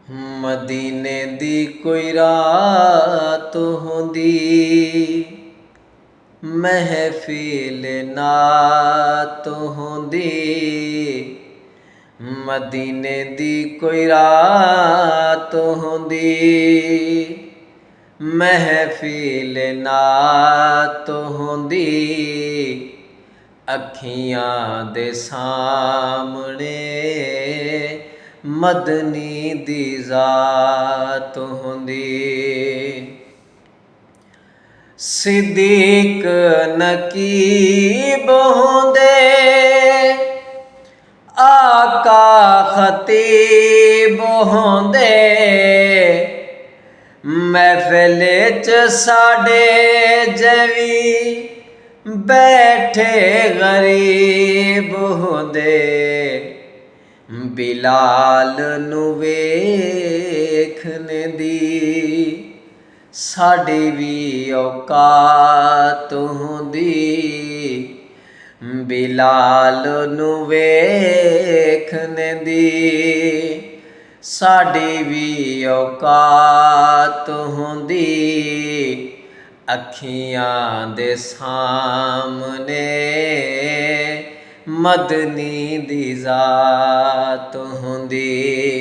मदीने दी कोई रात होंदी, महफिल नात होंदी। मदीने दी कोई रात होंदी, महफिल नात होंदी। अखियां दे सामने मदनी दी ज़ात होंदी। सिद्दीक नकीब होंदे, आका खतीब होंदे। महफिल च साडे जवी बैठे गरीब होंदे। बिलाल नू वेखने दी साडी भी औकात होंदी। बिलाल नू वेखने दी साडी भी औकात होंदी। अखियां दे सामने मदनी दी ज़ात होंदी।